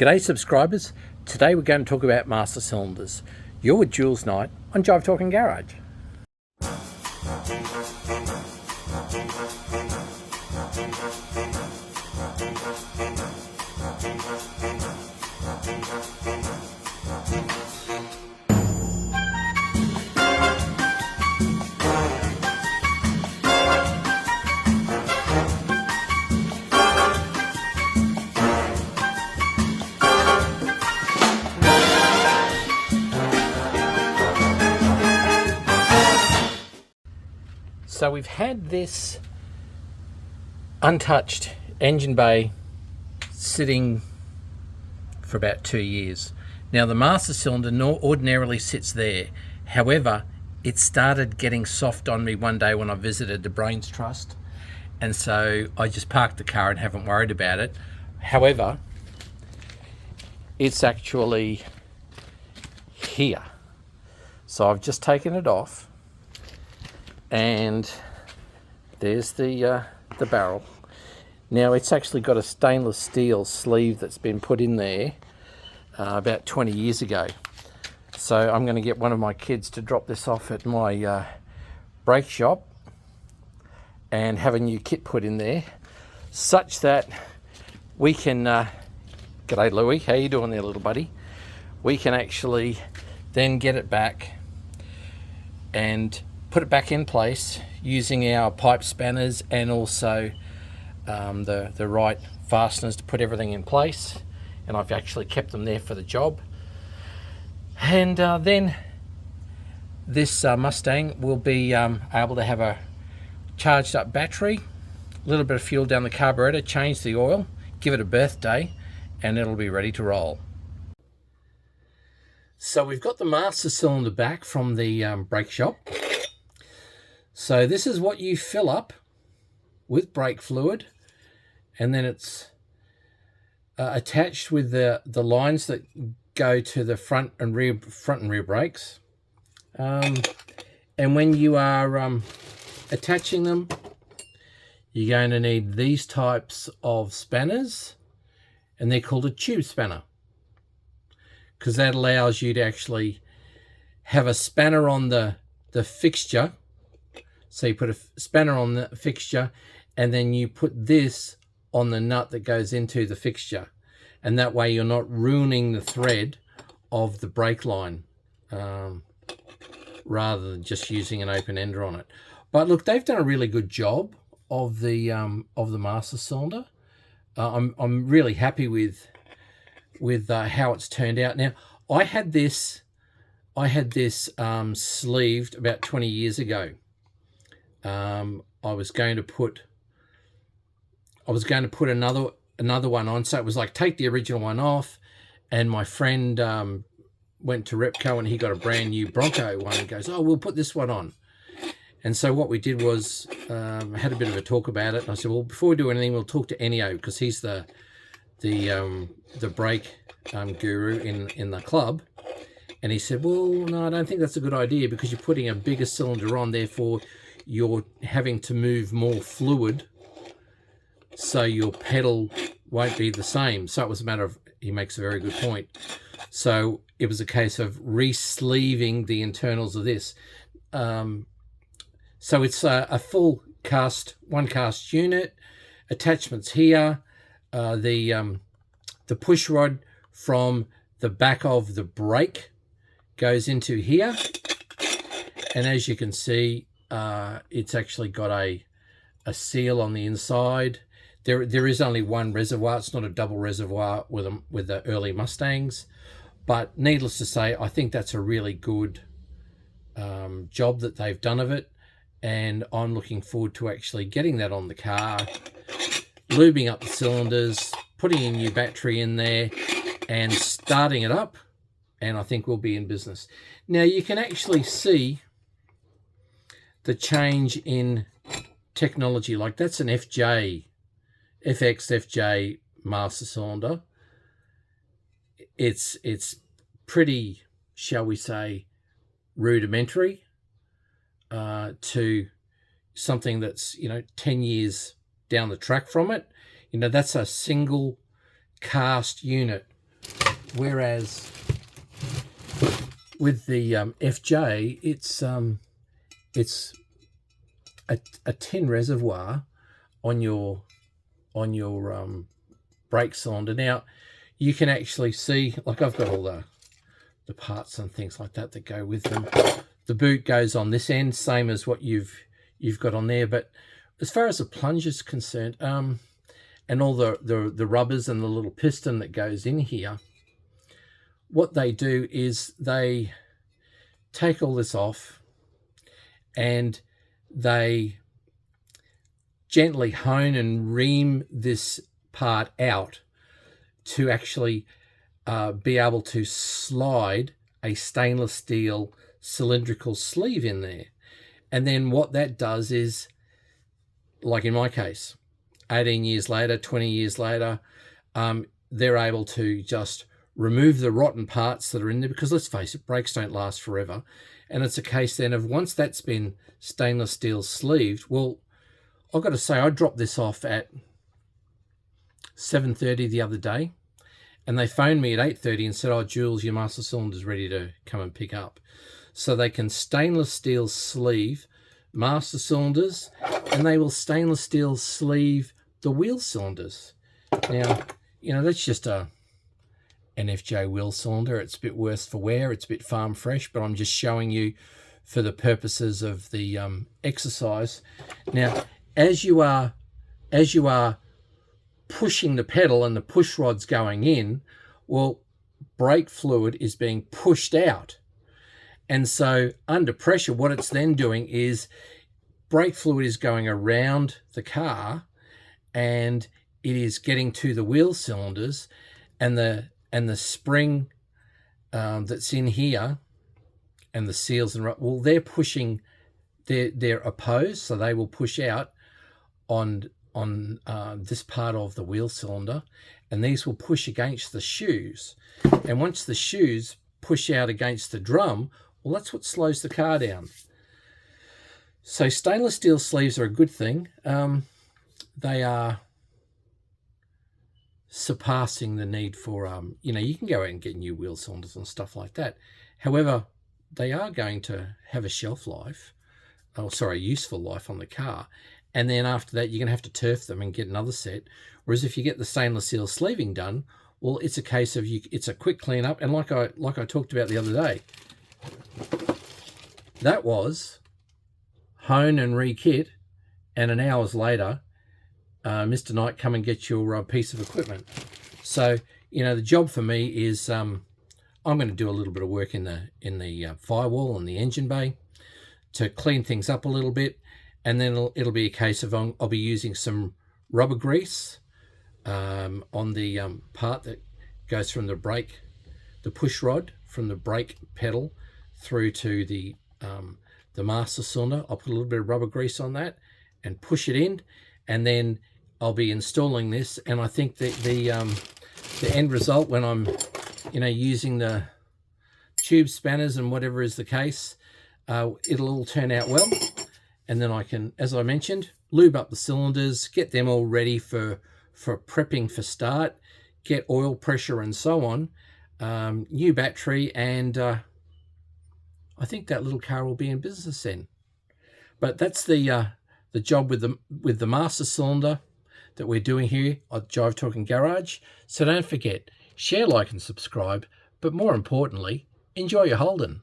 G'day subscribers, today we're going to talk about master cylinders. You're with Jules Knight on Jive Talking Garage. So we've had this untouched engine bay sitting for about 2 years. Now the master cylinder ordinarily sits there. However, it started getting soft on me one day when I visited the Brains Trust. And so I just parked the car and haven't worried about it. However, it's actually here. So I've just taken it off. And there's the barrel. Now it's actually got a stainless steel sleeve that's been put in there about 20 years ago. So I'm going to get one of my kids to drop this off at my brake shop and have a new kit put in there, such that we can, g'day Louie, how you doing there little buddy? We can actually then get it back and put it back in place using our pipe spanners and also the right fasteners to put everything in place. And I've actually kept them there for the job. And then this Mustang will be able to have a charged up battery, a little bit of fuel down the carburetor, change the oil, give it a birthday, and it'll be ready to roll. So we've got the master cylinder back from the brake shop. So this is what you fill up with brake fluid, and then it's attached with the lines that go to the front and rear brakes. And when you are attaching them, you're going to need these types of spanners, and they're called a tube spanner, because that allows you to actually have a spanner on the fixture. So you put a spanner on the fixture, and then you put this on the nut that goes into the fixture. And that way you're not ruining the thread of the brake line, rather than just using an open ender on it. But look, they've done a really good job of the master cylinder. I'm really happy with how it's turned out. Now, I had this sleeved about 20 years ago. I was going to put another one on, so it was like take the original one off, and my friend went to Repco and he got a brand new Bronco one and goes, oh, we'll put this one on. And so what we did was had a bit of a talk about it, and I said, well, before we do anything, we'll talk to Ennio, because he's the brake guru in the club. And he said, well, no, I don't think that's a good idea, because you're putting a bigger cylinder on, therefore you're having to move more fluid, so your pedal won't be the same. So it was a matter of, he makes a very good point. So it was a case of re-sleeving the internals of this. So it's a full one cast unit, attachments here, the push rod from the back of the brake goes into here, and as you can see, it's actually got a seal on the inside. There is only one reservoir. It's not a double reservoir with the early Mustangs, but needless to say, I think that's a really good job that they've done of it, and I'm looking forward to actually getting that on the car, lubing up the cylinders, putting a new battery in there, and starting it up, and I think we'll be in business. Now you can actually see the change in technology. Like, that's an FX FJ master cylinder. It's pretty, shall we say, rudimentary to something that's 10 years down the track from it. That's a single cast unit whereas with the FJ, it's a tin reservoir on your brake cylinder. Now you can actually see, like I've got all the parts and things like that that go with them. The boot goes on this end, same as what you've got on there. But as far as the plunger is concerned, and all the rubbers and the little piston that goes in here, what they do is they take all this off and they gently hone and ream this part out to actually be able to slide a stainless steel cylindrical sleeve in there. And then what that does is, like in my case, 18 years later, 20 years later, they're able to just remove the rotten parts that are in there, because let's face it, brakes don't last forever. And it's a case then of, once that's been stainless steel sleeved, well, I've got to say, I dropped this off at 7:30 the other day, and they phoned me at 8:30 and said, "Oh, Jules, your master cylinder's ready to come and pick up." So they can stainless steel sleeve master cylinders, and they will stainless steel sleeve the wheel cylinders. Now, you know, that's just an FJ wheel cylinder. It's a bit worse for wear. It's a bit farm fresh, but I'm just showing you for the purposes of the exercise. Now, as you are pushing the pedal and the push rod's going in, well, brake fluid is being pushed out. And so under pressure, what it's then doing is brake fluid is going around the car, and it is getting to the wheel cylinders, and the spring that's in here and the seals and, well, they're pushing, they're opposed, so they will push out on this part of the wheel cylinder, and these will push against the shoes. And once the shoes push out against the drum, well, that's what slows the car down. So stainless steel sleeves are a good thing. They are surpassing the need for, you know, you can go out and get new wheel cylinders and stuff like that. However, they are going to have a shelf life, useful life on the car. And then after that, you're going to have to turf them and get another set. Whereas if you get the stainless steel sleeving done, well, it's a case of it's a quick cleanup. And like I talked about the other day, that was hone and re-kit, and an hour's later, Mr. Knight, come and get your piece of equipment. So, you know, the job for me is I'm going to do a little bit of work in the firewall and the engine bay to clean things up a little bit, and then it'll be a case of I'll be using some rubber grease on the part that goes from the brake, the push rod from the brake pedal through to the master cylinder. I'll put a little bit of rubber grease on that and push it in, and then I'll be installing this. And I think that the end result, when I'm, you know, using the tube spanners and whatever is the case, it'll all turn out well. And then I can, as I mentioned, lube up the cylinders, get them all ready for prepping for start, get oil pressure and so on, new battery, and I think that little car will be in business then. But that's the job with the master cylinder that we're doing here at Jive Talking Garage. So don't forget, share, like and subscribe, but more importantly, enjoy your Holden.